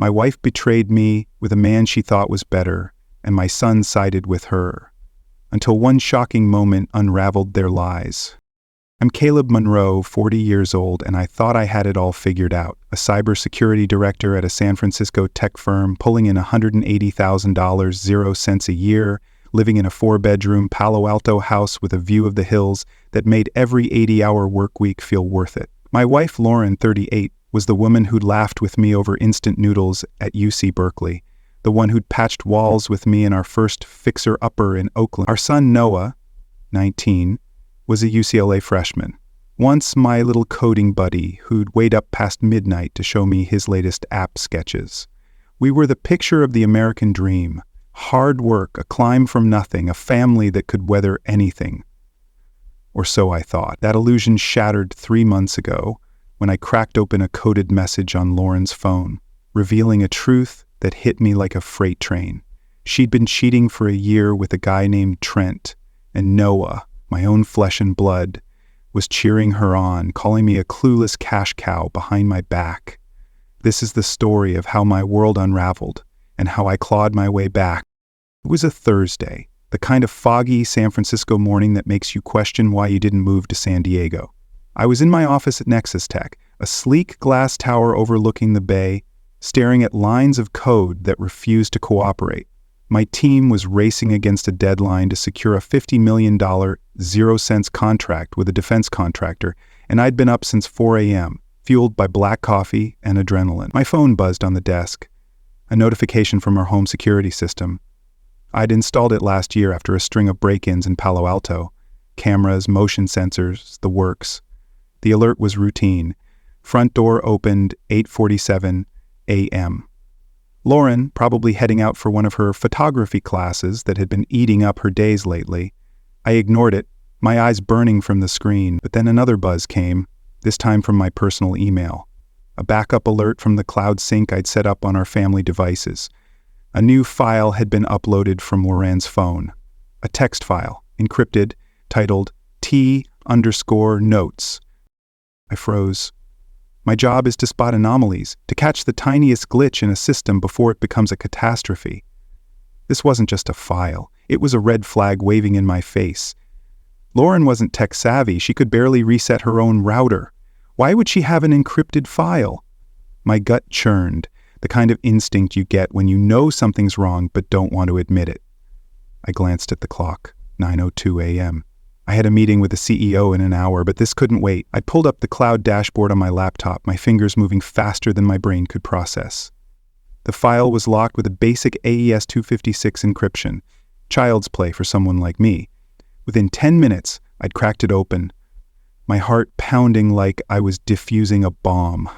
My wife betrayed me with a man she thought was better, and my son sided with her, until one shocking moment unraveled their lies. I'm Caleb Monroe, 40 years old, and I thought I had it all figured out. A cybersecurity director at a San Francisco tech firm, pulling in $180,000, 0 cents a year, living in a 4-bedroom Palo Alto house with a view of the hills that made every 80-hour work week feel worth it. My wife, Lauren, 38, was the woman who'd laughed with me over instant noodles at UC Berkeley, the one who'd patched walls with me in our first fixer-upper in Oakland. Our son, Noah, 19, was a UCLA freshman. Once my little coding buddy who'd wait up past midnight to show me his latest app sketches. We were the picture of the American dream. Hard work, a climb from nothing, a family that could weather anything. Or so I thought. That illusion shattered 3 months ago when I cracked open a coded message on Lauren's phone, revealing a truth that hit me like a freight train. She'd been cheating for a year with a guy named Trent, and Noah, my own flesh and blood, was cheering her on, calling me a clueless cash cow behind my back. This is the story of how my world unraveled and how I clawed my way back. It was a Thursday, the kind of foggy San Francisco morning that makes you question why you didn't move to San Diego. I was in my office at Nexus Tech, a sleek glass tower overlooking the bay, staring at lines of code that refused to cooperate. My team was racing against a deadline to secure a $50 million 0 cents contract with a defense contractor, and I'd been up since 4 a.m., fueled by black coffee and adrenaline. My phone buzzed on the desk, a notification from our home security system. I'd installed it last year after a string of break-ins in Palo Alto. Cameras, motion sensors, the works. The alert was routine. Front door opened 8:47 a.m. Lauren, probably heading out for one of her photography classes that had been eating up her days lately. I ignored it, my eyes burning from the screen, but then another buzz came, this time from my personal email. A backup alert from the cloud sync I'd set up on our family devices. A new file had been uploaded from Lauren's phone. A text file, encrypted, titled T_notes. I froze. My job is to spot anomalies, to catch the tiniest glitch in a system before it becomes a catastrophe. This wasn't just a file. It was a red flag waving in my face. Lauren wasn't tech savvy. She could barely reset her own router. Why would she have an encrypted file? My gut churned, the kind of instinct you get when you know something's wrong but don't want to admit it. I glanced at the clock, 9:02 a.m. I had a meeting with the CEO in an hour, but this couldn't wait. I pulled up the cloud dashboard on my laptop, my fingers moving faster than my brain could process. The file was locked with a basic AES 256 encryption, child's play for someone like me. Within 10 minutes, I'd cracked it open, my heart pounding like I was diffusing a bomb.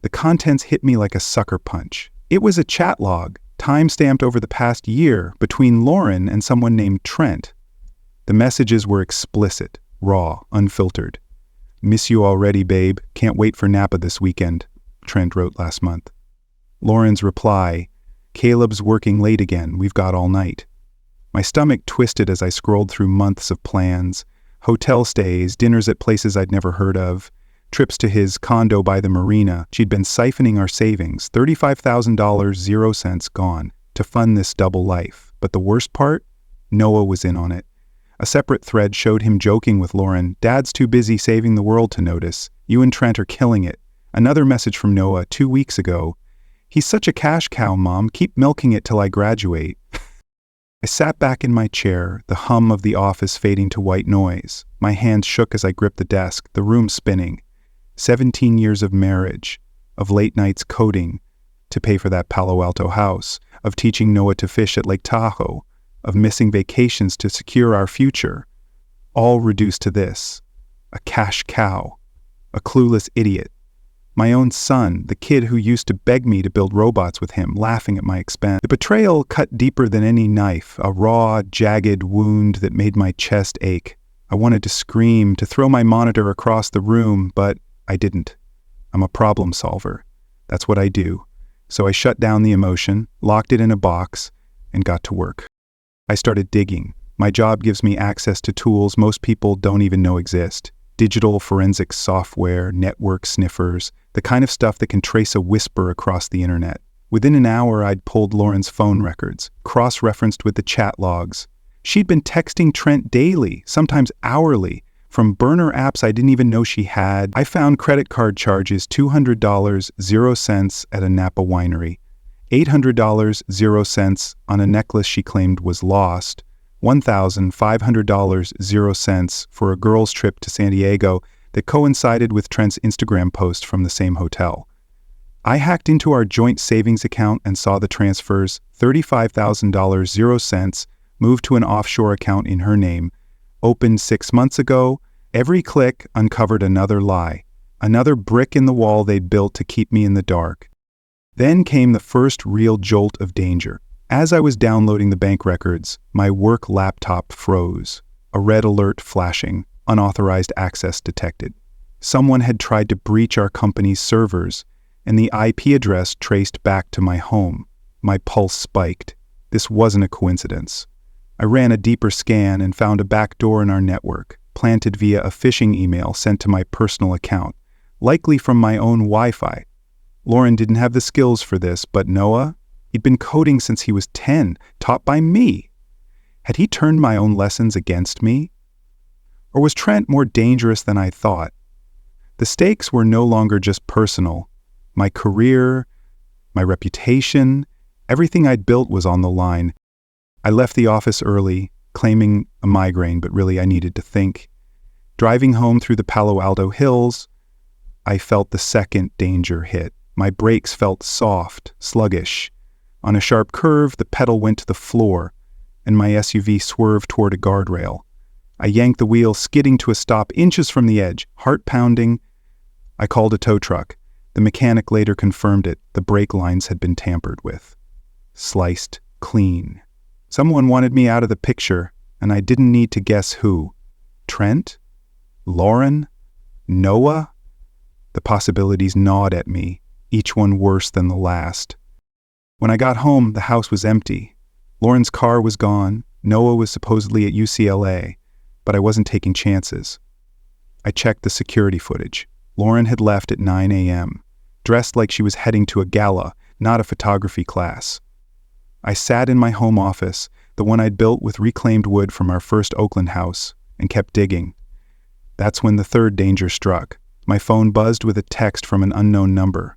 The contents hit me like a sucker punch. It was a chat log, time-stamped over the past year, between Lauren and someone named Trent. The messages were explicit, raw, unfiltered. "Miss you already, babe. Can't wait for Napa this weekend," Trent wrote last month. Lauren's reply, "Caleb's working late again. We've got all night." My stomach twisted as I scrolled through months of plans, hotel stays, dinners at places I'd never heard of, trips to his condo by the marina. She'd been siphoning our savings, $35,000, 0 cents gone, to fund this double life. But the worst part? Noah was in on it. A separate thread showed him joking with Lauren, "Dad's too busy saving the world to notice. You and Trent are killing it." Another message from Noah 2 weeks ago. "He's such a cash cow, Mom. Keep milking it till I graduate." I sat back in my chair, the hum of the office fading to white noise. My hands shook as I gripped the desk, the room spinning. 17 years of marriage, of late nights coding, to pay for that Palo Alto house, of teaching Noah to fish at Lake Tahoe, of missing vacations to secure our future, all reduced to this: a cash cow, a clueless idiot. My own son, the kid who used to beg me to build robots with him, laughing at my expense. The betrayal cut deeper than any knife, a raw, jagged wound that made my chest ache. I wanted to scream, to throw my monitor across the room, but I didn't. I'm a problem solver. That's what I do. So I shut down the emotion, locked it in a box, and got to work. I started digging. My job gives me access to tools most people don't even know exist. Digital forensics software, network sniffers, the kind of stuff that can trace a whisper across the internet. Within an hour, I'd pulled Lauren's phone records, cross-referenced with the chat logs. She'd been texting Trent daily, sometimes hourly, from burner apps I didn't even know she had. I found credit card charges $200, 0 cents at a Napa winery, $800, 0 cents on a necklace she claimed was lost, $1,500, 0 cents for a girls' trip to San Diego that coincided with Trent's Instagram post from the same hotel. I hacked into our joint savings account and saw the transfers, $35,000, 0 cents, moved to an offshore account in her name. Opened 6 months ago, every click uncovered another lie, another brick in the wall they'd built to keep me in the dark. Then came the first real jolt of danger. As I was downloading the bank records, my work laptop froze, a red alert flashing, unauthorized access detected. Someone had tried to breach our company's servers, and the IP address traced back to my home. My pulse spiked. This wasn't a coincidence. I ran a deeper scan and found a backdoor in our network, planted via a phishing email sent to my personal account, likely from my own Wi-Fi. Lauren didn't have the skills for this, but Noah? He'd been coding since he was 10, taught by me. Had he turned my own lessons against me? Or was Trent more dangerous than I thought? The stakes were no longer just personal. My career, my reputation, everything I'd built was on the line. I left the office early, claiming a migraine, but really I needed to think. Driving home through the Palo Alto hills, I felt the second danger hit. My brakes felt soft, sluggish. On a sharp curve, the pedal went to the floor, and my SUV swerved toward a guardrail. I yanked the wheel, skidding to a stop inches from the edge, heart pounding. I called a tow truck. The mechanic later confirmed it. The brake lines had been tampered with. Sliced clean. Someone wanted me out of the picture, and I didn't need to guess who. Trent? Lauren? Noah? The possibilities gnawed at me, each one worse than the last. When I got home, the house was empty. Lauren's car was gone. Noah was supposedly at UCLA, but I wasn't taking chances. I checked the security footage. Lauren had left at 9 a.m., dressed like she was heading to a gala, not a photography class. I sat in my home office, the one I'd built with reclaimed wood from our first Oakland house, and kept digging. That's when the third danger struck. My phone buzzed with a text from an unknown number.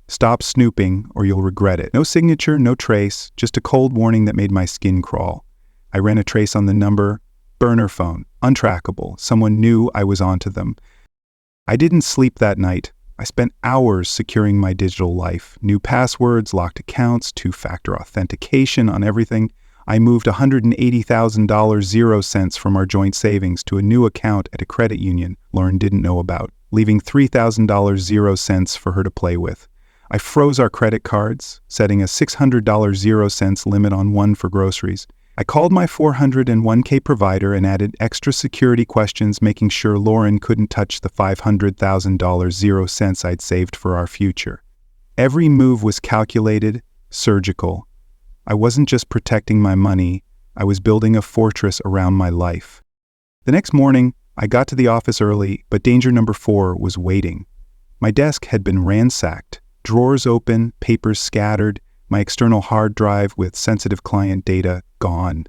Stop snooping or you'll regret it. No signature, no trace, just a cold warning that made my skin crawl. I ran a trace on the number. Burner phone, untrackable. Someone knew I was onto them. I didn't sleep that night. I spent hours securing my digital life. New passwords, locked accounts, two-factor authentication on everything. I moved $180,000 0 cents from our joint savings to a new account at a credit union Lauren didn't know about, leaving $3,000 0 cents for her to play with. I froze our credit cards, setting a $600 0 cents limit on one for groceries. I called my 401k provider and added extra security questions, making sure Lauren couldn't touch the $500,000 0 cents I'd saved for our future. Every move was calculated, surgical. I wasn't just protecting my money, I was building a fortress around my life. The next morning, I got to the office early, but danger number 4 was waiting. My desk had been ransacked, drawers open, papers scattered, my external hard drive with sensitive client data gone.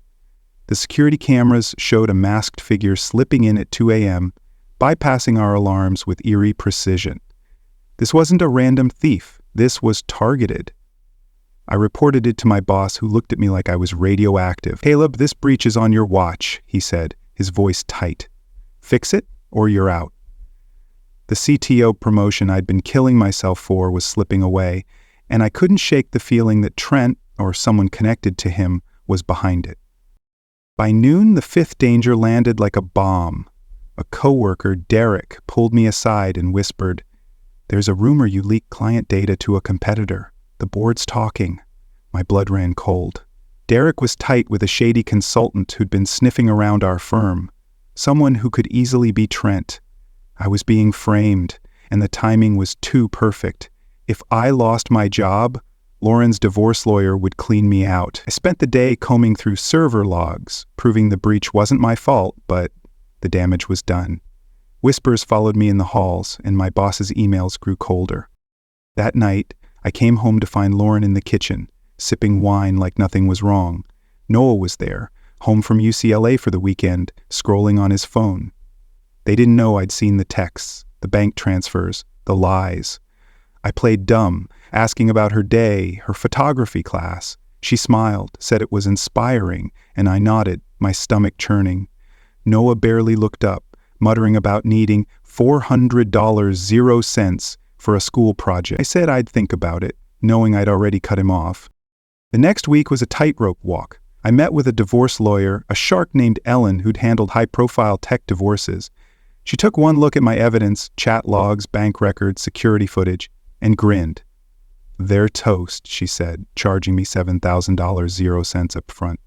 The security cameras showed a masked figure slipping in at 2 a.m., bypassing our alarms with eerie precision. This wasn't a random thief. This was targeted. I reported it to my boss, who looked at me like I was radioactive. "Caleb, this breach is on your watch," he said, his voice tight. "Fix it, or you're out." The CTO promotion I'd been killing myself for was slipping away, and I couldn't shake the feeling that Trent, or someone connected to him, was behind it. By noon, the 5th danger landed like a bomb. A coworker, Derek, pulled me aside and whispered, "There's a rumor you leaked client data to a competitor. The board's talking." My blood ran cold. Derek was tight with a shady consultant who'd been sniffing around our firm, someone who could easily be Trent. I was being framed, and the timing was too perfect. If I lost my job, Lauren's divorce lawyer would clean me out. I spent the day combing through server logs, proving the breach wasn't my fault, but the damage was done. Whispers followed me in the halls, and my boss's emails grew colder. That night, I came home to find Lauren in the kitchen, sipping wine like nothing was wrong. Noah was there, home from UCLA for the weekend, scrolling on his phone. They didn't know I'd seen the texts, the bank transfers, the lies. I played dumb, asking about her day, her photography class. She smiled, said it was inspiring, and I nodded, my stomach churning. Noah barely looked up, muttering about needing $400 0 cents for a school project. I said I'd think about it, knowing I'd already cut him off. The next week was a tightrope walk. I met with a divorce lawyer, a shark named Ellen who'd handled high-profile tech divorces. She took one look at my evidence, chat logs, bank records, security footage, and grinned. "They're toast," she said, charging me $7,000 0 cents up front.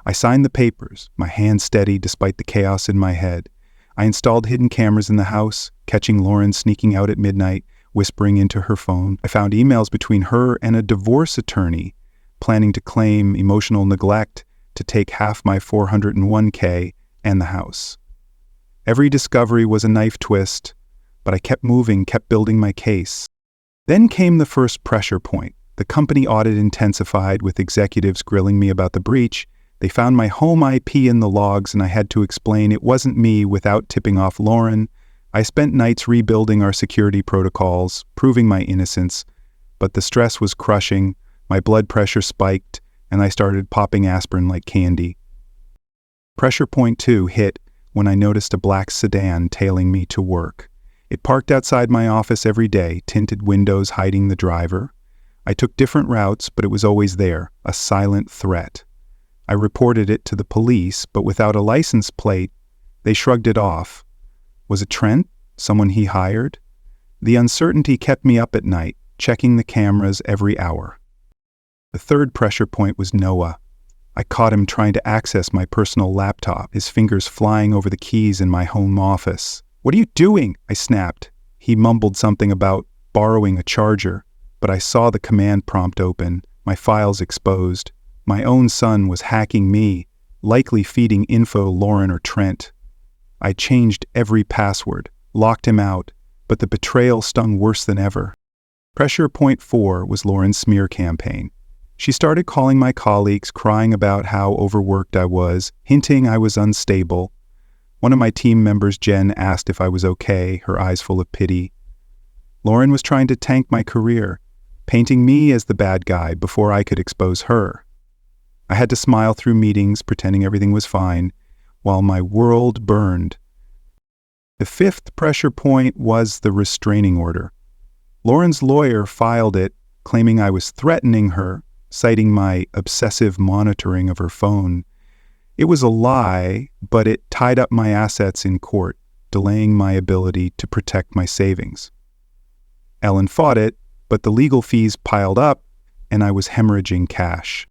I signed the papers, my hand steady despite the chaos in my head. I installed hidden cameras in the house, catching Lauren sneaking out at midnight, whispering into her phone. I found emails between her and a divorce attorney, planning to claim emotional neglect to take half my $401k and the house. Every discovery was a knife twist, but I kept moving, kept building my case. Then came the first pressure point. The company audit intensified with executives grilling me about the breach. They found my home IP in the logs, and I had to explain it wasn't me without tipping off Lauren. I spent nights rebuilding our security protocols, proving my innocence, but the stress was crushing, my blood pressure spiked, and I started popping aspirin like candy. Pressure point 2 hit when I noticed a black sedan tailing me to work. It parked outside my office every day, tinted windows hiding the driver. I took different routes, but it was always there, a silent threat. I reported it to the police, but without a license plate, they shrugged it off. Was it Trent? Someone he hired? The uncertainty kept me up at night, checking the cameras every hour. The third pressure point was Noah. I caught him trying to access my personal laptop, his fingers flying over the keys in my home office. "What are you doing?" I snapped. He mumbled something about borrowing a charger, but I saw the command prompt open, my files exposed. My own son was hacking me, likely feeding info Lauren or Trent. I changed every password, locked him out, but the betrayal stung worse than ever. Pressure point 4 was Lauren's smear campaign. She started calling my colleagues, crying about how overworked I was, hinting I was unstable. One of my team members, Jen, asked if I was okay, her eyes full of pity. Lauren was trying to tank my career, painting me as the bad guy before I could expose her. I had to smile through meetings, pretending everything was fine, while my world burned. The fifth pressure point was the restraining order. Lauren's lawyer filed it, claiming I was threatening her, citing my obsessive monitoring of her phone. It was a lie, but it tied up my assets in court, delaying my ability to protect my savings. Ellen fought it, but the legal fees piled up, and I was hemorrhaging cash.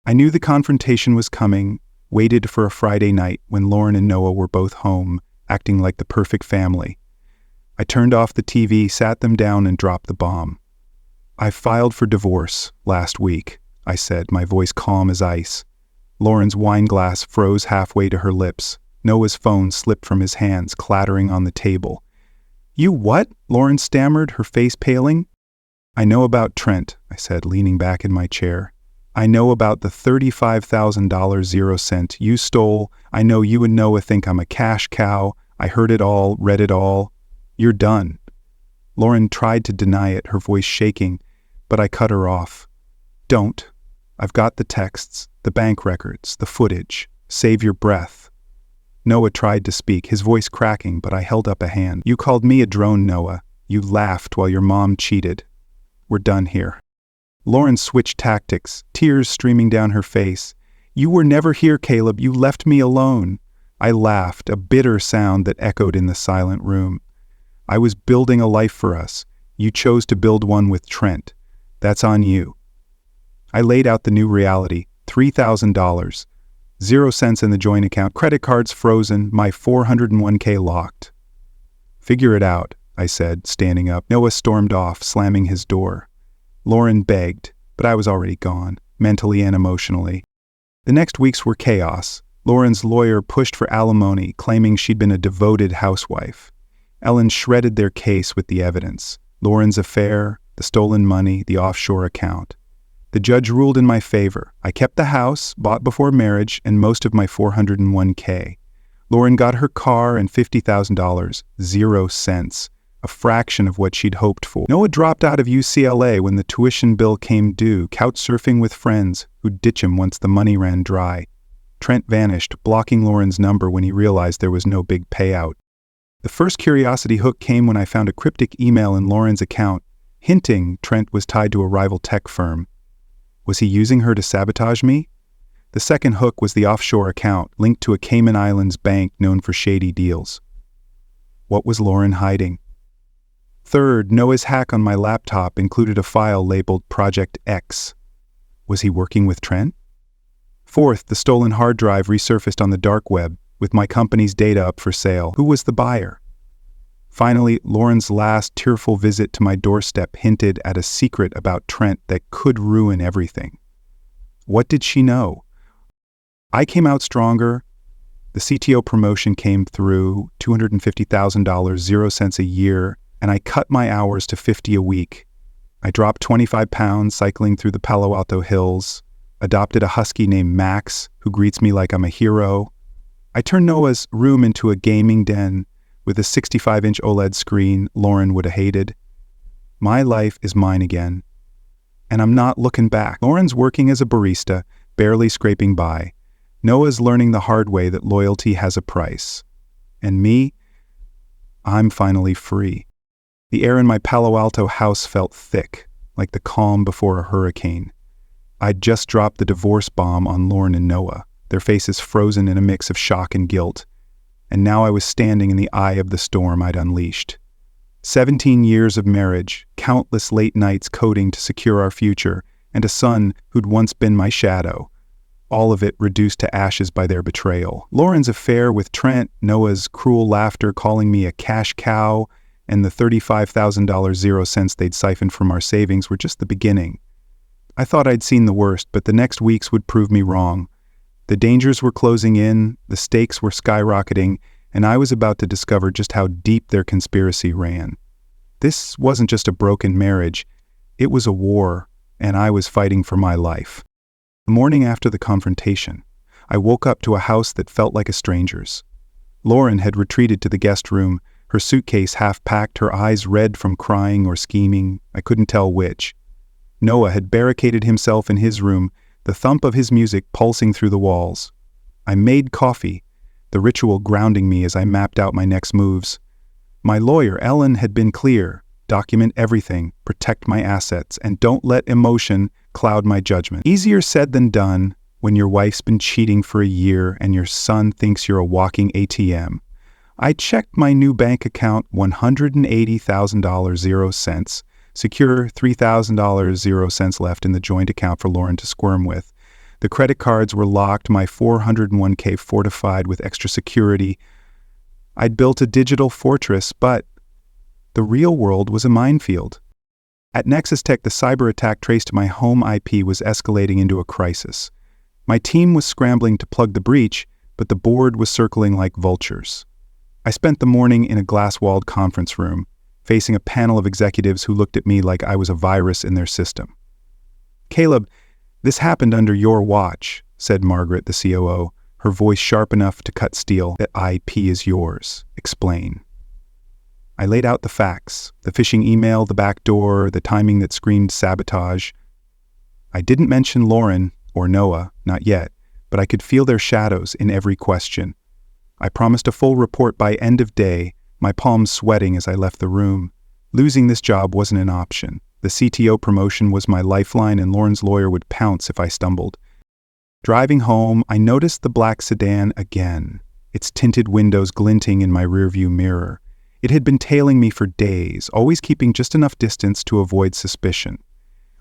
I knew the confrontation was coming, waited for a Friday night when Lauren and Noah were both home, acting like the perfect family. I turned off the TV, sat them down, and dropped the bomb. "I filed for divorce last week," I said, my voice calm as ice. Lauren's wine glass froze halfway to her lips. Noah's phone slipped from his hands, clattering on the table. "You what?" Lauren stammered, her face paling. "I know about Trent," I said, leaning back in my chair. "I know about the $35,000 0 cent you stole. I know you and Noah think I'm a cash cow. I heard it all, read it all. You're done." Lauren tried to deny it, her voice shaking, but I cut her off. "Don't. I've got the texts, the bank records, the footage. Save your breath." Noah tried to speak, his voice cracking, but I held up a hand. "You called me a drone, Noah. You laughed while your mom cheated. We're done here." Lauren switched tactics, tears streaming down her face. "You were never here, Caleb. You left me alone." I laughed, a bitter sound that echoed in the silent room. "I was building a life for us. You chose to build one with Trent. That's on you." I laid out the new reality, $3,000, 0 cents in the joint account, credit cards frozen, my $401k locked. "Figure it out," I said, standing up. Noah stormed off, slamming his door. Lauren begged, but I was already gone, mentally and emotionally. The next weeks were chaos. Lauren's lawyer pushed for alimony, claiming she'd been a devoted housewife. Ellen shredded their case with the evidence. Lauren's affair, the stolen money, the offshore account. The judge ruled in my favor. I kept the house, bought before marriage, and most of my $401k. Lauren got her car and $50,000, 0 cents, a fraction of what she'd hoped for. Noah dropped out of UCLA when the tuition bill came due, couch surfing with friends who'd ditch him once the money ran dry. Trent vanished, blocking Lauren's number when he realized there was no big payout. The first curiosity hook came when I found a cryptic email in Lauren's account, hinting Trent was tied to a rival tech firm. Was he using her to sabotage me? The second hook was the offshore account, linked to a Cayman Islands bank known for shady deals. What was Lauren hiding? Third, Noah's hack on my laptop included a file labeled Project X. Was he working with Trent? Fourth, the stolen hard drive resurfaced on the dark web, with my company's data up for sale. Who was the buyer? Finally, Lauren's last tearful visit to my doorstep hinted at a secret about Trent that could ruin everything. What did she know? I came out stronger. The CTO promotion came through, $250,000, 0 cents a year, and I cut my hours to 50 a week. I dropped 25 pounds cycling through the Palo Alto hills, adopted a husky named Max, who greets me like I'm a hero. I turned Noah's room into a gaming den with a 65-inch OLED screen Lauren would have hated. My life is mine again. And I'm not looking back. Lauren's working as a barista, barely scraping by. Noah's learning the hard way that loyalty has a price. And me, I'm finally free. The air in my Palo Alto house felt thick, like the calm before a hurricane. I'd just dropped the divorce bomb on Lauren and Noah, their faces frozen in a mix of shock and guilt. And now I was standing in the eye of the storm I'd unleashed. 17 years of marriage, countless late nights coding to secure our future, and a son who'd once been my shadow. All of it reduced to ashes by their betrayal. Lauren's affair with Trent, Noah's cruel laughter calling me a cash cow, and the $35,000 0 cents they'd siphoned from our savings were just the beginning. I thought I'd seen the worst, but the next weeks would prove me wrong. The dangers were closing in, the stakes were skyrocketing, and I was about to discover just how deep their conspiracy ran. This wasn't just a broken marriage, it was a war, and I was fighting for my life. The morning after the confrontation, I woke up to a house that felt like a stranger's. Lauren had retreated to the guest room, her suitcase half-packed, her eyes red from crying or scheming, I couldn't tell which. Noah had barricaded himself in his room, the thump of his music pulsing through the walls. I made coffee, the ritual grounding me as I mapped out my next moves. My lawyer, Ellen, had been clear: document everything, protect my assets, and don't let emotion cloud my judgment. Easier said than done when your wife's been cheating for a year and your son thinks you're a walking ATM. I checked my new bank account, $180,000, 0 cents. Secure $3,000, 0 cents left in the joint account for Lauren to squirm with. The credit cards were locked, my 401k fortified with extra security. I'd built a digital fortress, but the real world was a minefield. At Nexus Tech, the cyber attack traced to my home IP was escalating into a crisis. My team was scrambling to plug the breach, but the board was circling like vultures. I spent the morning in a glass-walled conference room, facing a panel of executives who looked at me like I was a virus in their system. "Caleb, this happened under your watch," said Margaret, the COO, her voice sharp enough to cut steel. "That IP is yours. Explain." I laid out the facts, the phishing email, the back door, the timing that screamed sabotage. I didn't mention Lauren or Noah, not yet, but I could feel their shadows in every question. I promised a full report by end of day, my palms sweating as I left the room. Losing this job wasn't an option. The CTO promotion was my lifeline, and Lauren's lawyer would pounce if I stumbled. Driving home, I noticed the black sedan again, its tinted windows glinting in my rearview mirror. It had been tailing me for days, always keeping just enough distance to avoid suspicion.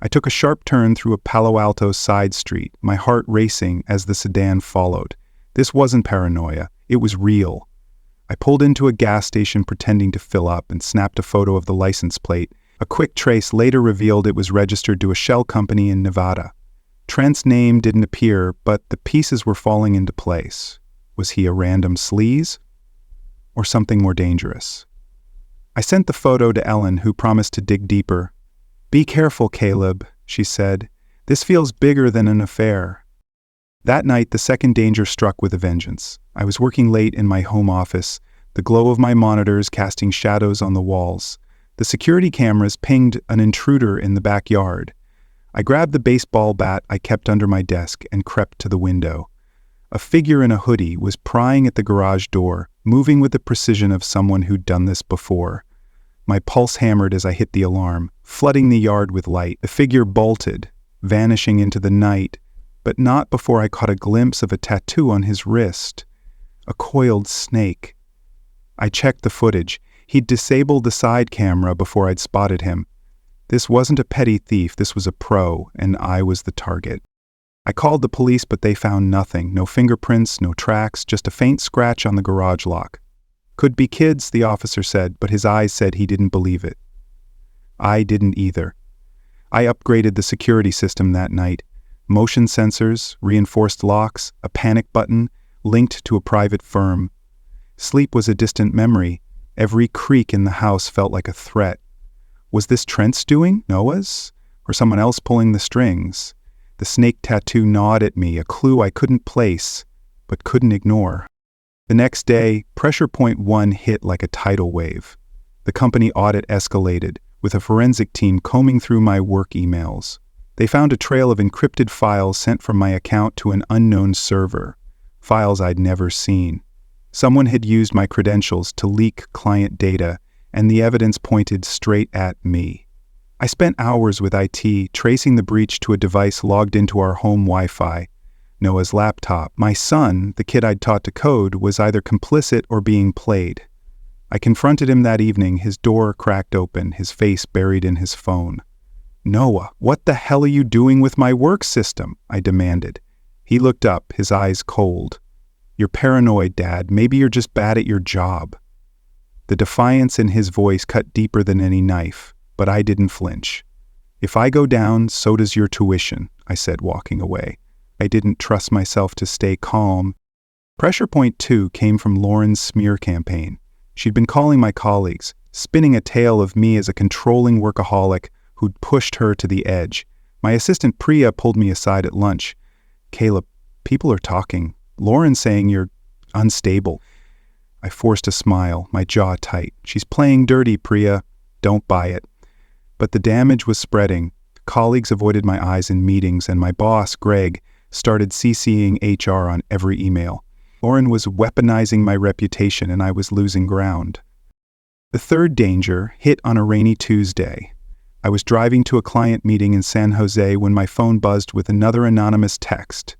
I took a sharp turn through a Palo Alto side street, my heart racing as the sedan followed. This wasn't paranoia, it was real. I pulled into a gas station pretending to fill up and snapped a photo of the license plate. A quick trace later revealed it was registered to a shell company in Nevada. Trent's name didn't appear, but the pieces were falling into place. Was he a random sleaze? Or something more dangerous? I sent the photo to Ellen, who promised to dig deeper. "Be careful, Caleb," she said. "This feels bigger than an affair." That night, the second danger struck with a vengeance. I was working late in my home office, the glow of my monitors casting shadows on the walls. The security cameras pinged an intruder in the backyard. I grabbed the baseball bat I kept under my desk and crept to the window. A figure in a hoodie was prying at the garage door, moving with the precision of someone who'd done this before. My pulse hammered as I hit the alarm, flooding the yard with light. The figure bolted, vanishing into the night, but not before I caught a glimpse of a tattoo on his wrist. A coiled snake. I checked the footage. He'd disabled the side camera before I'd spotted him. This wasn't a petty thief, this was a pro, and I was the target. I called the police, but they found nothing. No fingerprints, no tracks, just a faint scratch on the garage lock. "Could be kids," the officer said, but his eyes said he didn't believe it. I didn't either. I upgraded the security system that night. Motion sensors, reinforced locks, a panic button, linked to a private firm. Sleep was a distant memory. Every creak in the house felt like a threat. Was this Trent's doing, Noah's, or someone else pulling the strings? The snake tattoo gnawed at me, a clue I couldn't place, but couldn't ignore. The next day, Pressure Point 1 hit like a tidal wave. The company audit escalated, with a forensic team combing through my work emails. They found a trail of encrypted files sent from my account to an unknown server, files I'd never seen. Someone had used my credentials to leak client data, and the evidence pointed straight at me. I spent hours with IT tracing the breach to a device logged into our home Wi-Fi, Noah's laptop. My son, the kid I'd taught to code, was either complicit or being played. I confronted him that evening, his door cracked open, his face buried in his phone. "Noah, what the hell are you doing with my work system?" I demanded. He looked up, his eyes cold. "You're paranoid, Dad. Maybe you're just bad at your job." The defiance in his voice cut deeper than any knife, but I didn't flinch. "If I go down, so does your tuition," I said, walking away. I didn't trust myself to stay calm. Pressure Point 2 came from Lauren's smear campaign. She'd been calling my colleagues, spinning a tale of me as a controlling workaholic who'd pushed her to the edge. My assistant Priya pulled me aside at lunch. "Caleb, people are talking. Lauren's saying you're unstable." I forced a smile, my jaw tight. "She's playing dirty, Priya. Don't buy it." But the damage was spreading. Colleagues avoided my eyes in meetings, and my boss, Greg, started CCing HR on every email. Lauren was weaponizing my reputation, and I was losing ground. The third danger hit on a rainy Tuesday. I was driving to a client meeting in San Jose when my phone buzzed with another anonymous text.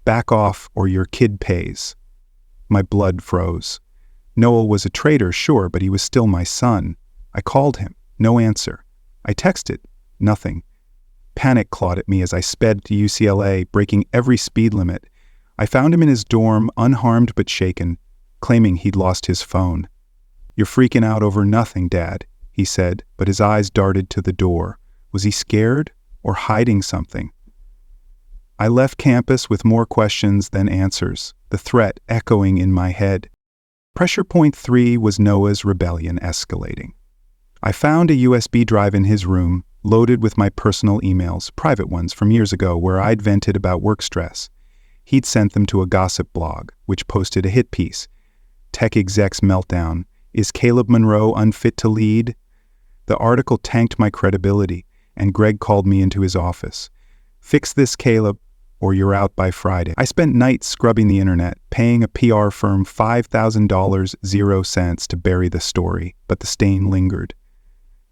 "Back off or your kid pays." My blood froze. Noel was a traitor, sure, but he was still my son. I called him. No answer. I texted. Nothing. Panic clawed at me as I sped to UCLA, breaking every speed limit. I found him in his dorm, unharmed but shaken, claiming he'd lost his phone. "You're freaking out over nothing, Dad," he said, but his eyes darted to the door. Was he scared or hiding something? I left campus with more questions than answers, the threat echoing in my head. Pressure Point 3 was Noah's rebellion escalating. I found a USB drive in his room, loaded with my personal emails, private ones from years ago where I'd vented about work stress. He'd sent them to a gossip blog, which posted a hit piece. "Tech exec's meltdown. Is Caleb Monroe unfit to lead?" The article tanked my credibility, and Greg called me into his office. "Fix this, Caleb, or you're out by Friday." I spent nights scrubbing the internet, paying a PR firm $5,000 to bury the story, but the stain lingered.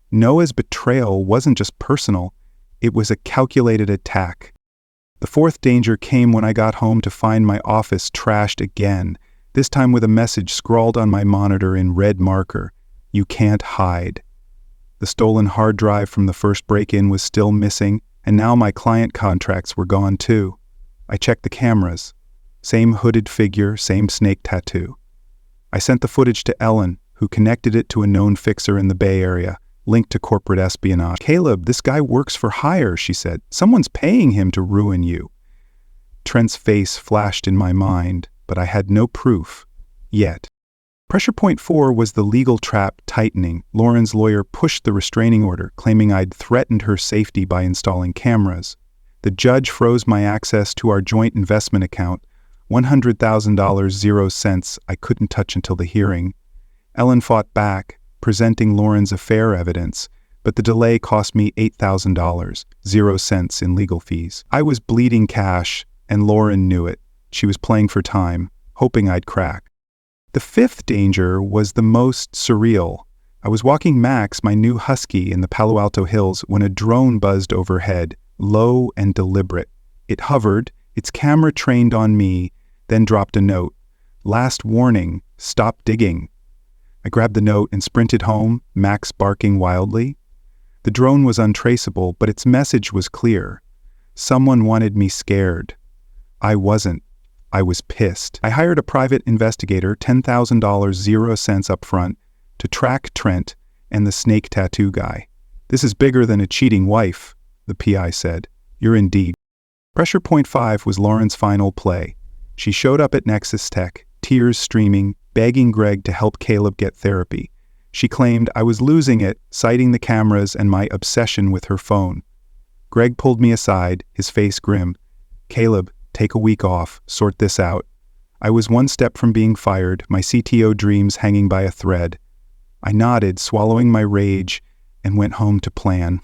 Noah's betrayal wasn't just personal, it was a calculated attack. The fourth danger came when I got home to find my office trashed again, this time with a message scrawled on my monitor in red marker: "You can't hide." The stolen hard drive from the first break-in was still missing, and now my client contracts were gone too. I checked the cameras. Same hooded figure, same snake tattoo. I sent the footage to Ellen, who connected it to a known fixer in the Bay Area, linked to corporate espionage. "Caleb, this guy works for hire," she said. "Someone's paying him to ruin you." Trent's face flashed in my mind, but I had no proof. Yet. Pressure point 4 was the legal trap tightening. Lauren's lawyer pushed the restraining order, claiming I'd threatened her safety by installing cameras. The judge froze my access to our joint investment account, $100,000 0 cents I couldn't touch until the hearing. Ellen fought back, presenting Lauren's affair evidence, but the delay cost me $8,000, 0 cents in legal fees. I was bleeding cash, and Lauren knew it. She was playing for time, hoping I'd crack. The fifth danger was the most surreal. I was walking Max, my new husky, in the Palo Alto Hills when a drone buzzed overhead, low and deliberate. It hovered, its camera trained on me, then dropped a note. Last warning, stop digging. I grabbed the note and sprinted home, Max barking wildly. The drone was untraceable, but its message was clear. Someone wanted me scared. I wasn't. I was pissed. I hired a private investigator, $10,000 0 cents up front, to track Trent and the snake tattoo guy. This is bigger than a cheating wife, the PI said. You're in deep. Pressure point 5 was Lauren's final play. She showed up at Nexus Tech, tears streaming, begging Greg to help Caleb get therapy. She claimed I was losing it, citing the cameras and my obsession with her phone. Greg pulled me aside, his face grim. Caleb, take a week off, sort this out. I was one step from being fired, my CTO dreams hanging by a thread. I nodded, swallowing my rage, and went home to plan.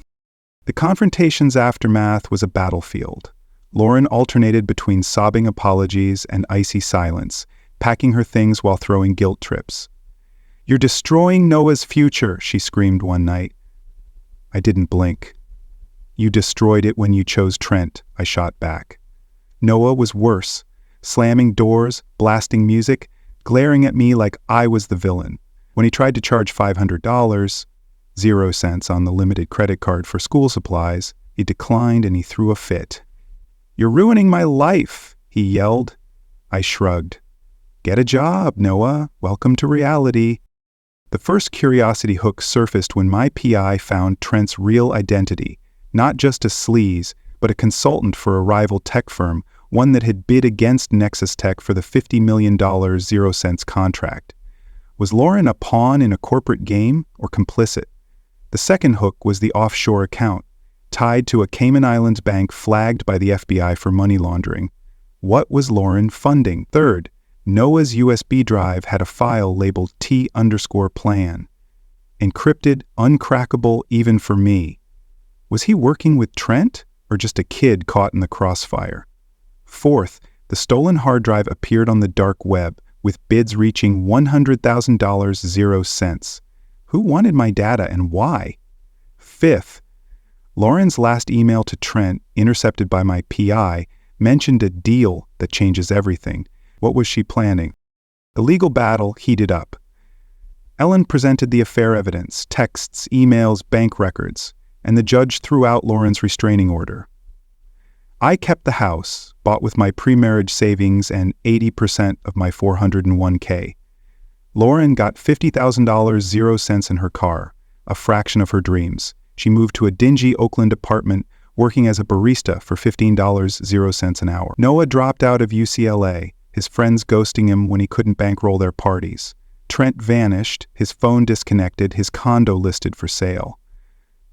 The confrontation's aftermath was a battlefield. Lauren alternated between sobbing apologies and icy silence, packing her things while throwing guilt trips. You're destroying Noah's future, she screamed one night. I didn't blink. You destroyed it when you chose Trent, I shot back. Noah was worse, slamming doors, blasting music, glaring at me like I was the villain. When he tried to charge $500, 0 cents on the limited credit card for school supplies, he declined and he threw a fit. You're ruining my life, he yelled. I shrugged. Get a job, Noah. Welcome to reality. The first curiosity hook surfaced when my PI found Trent's real identity, not just a sleaze, but a consultant for a rival tech firm, one that had bid against Nexus Tech for the $50 million 0 cents contract. Was Lauren a pawn in a corporate game or complicit? The second hook was the offshore account, tied to a Cayman Islands bank flagged by the FBI for money laundering. What was Lauren funding? Third, Noah's USB drive had a file labeled T_plan. Encrypted, uncrackable even for me. Was he working with Trent, or just a kid caught in the crossfire? Fourth, the stolen hard drive appeared on the dark web, with bids reaching $100,000 0 cents. Who wanted my data and why? Fifth, Lauren's last email to Trent, intercepted by my PI, mentioned a deal that changes everything. What was she planning? The legal battle heated up. Ellen presented the affair evidence, texts, emails, bank records, and the judge threw out Lauren's restraining order. I kept the house, bought with my pre-marriage savings and 80% of my $401k. Lauren got $50,000 0 cents in her car, a fraction of her dreams. She moved to a dingy Oakland apartment, working as a barista for $15 0 cents an hour. Noah dropped out of UCLA, his friends ghosting him when he couldn't bankroll their parties. Trent vanished, his phone disconnected, his condo listed for sale.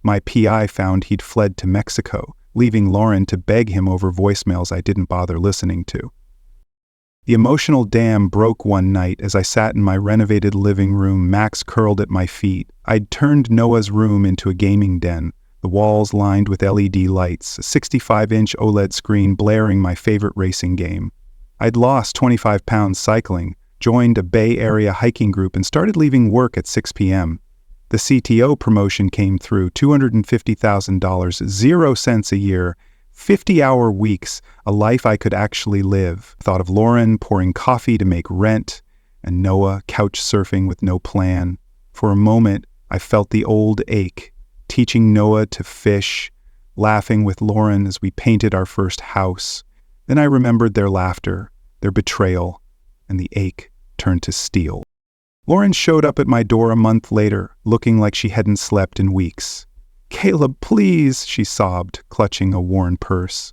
My PI found he'd fled to Mexico, leaving Lauren to beg him over voicemails I didn't bother listening to. The emotional dam broke one night as I sat in my renovated living room, Max curled at my feet. I'd turned Noah's room into a gaming den, the walls lined with LED lights, a 65-inch OLED screen blaring my favorite racing game. I'd lost 25 pounds cycling, joined a Bay Area hiking group, and started leaving work at 6 p.m. The CTO promotion came through, $250,000, 0 cents a year, 50-hour weeks, a life I could actually live. Thought of Lauren pouring coffee to make rent, and Noah couch surfing with no plan. For a moment, I felt the old ache, teaching Noah to fish, laughing with Lauren as we painted our first house. Then I remembered their laughter, their betrayal, and the ache turned to steel. Lauren showed up at my door a month later, looking like she hadn't slept in weeks. "Caleb, please," she sobbed, clutching a worn purse.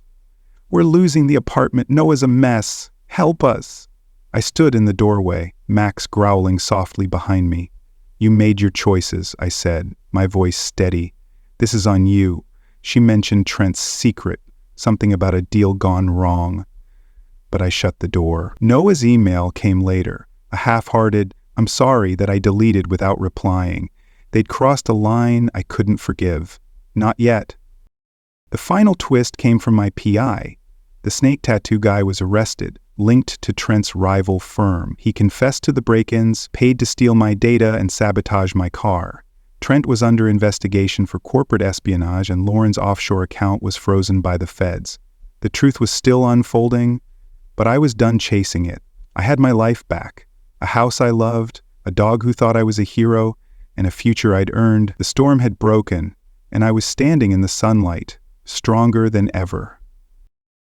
"We're losing the apartment. Noah's a mess. Help us." I stood in the doorway, Max growling softly behind me. "You made your choices," I said, my voice steady. "This is on you." She mentioned Trent's secret, something about a deal gone wrong. But I shut the door. Noah's email came later, a half-hearted, "I'm sorry," that I deleted without replying. They'd crossed a line I couldn't forgive. Not yet. The final twist came from my PI. The snake tattoo guy was arrested, linked to Trent's rival firm. He confessed to the break-ins, paid to steal my data and sabotage my car. Trent was under investigation for corporate espionage, and Lauren's offshore account was frozen by the feds. The truth was still unfolding, but I was done chasing it. I had my life back. A house I loved, a dog who thought I was a hero, and a future I'd earned. The storm had broken, and I was standing in the sunlight, stronger than ever.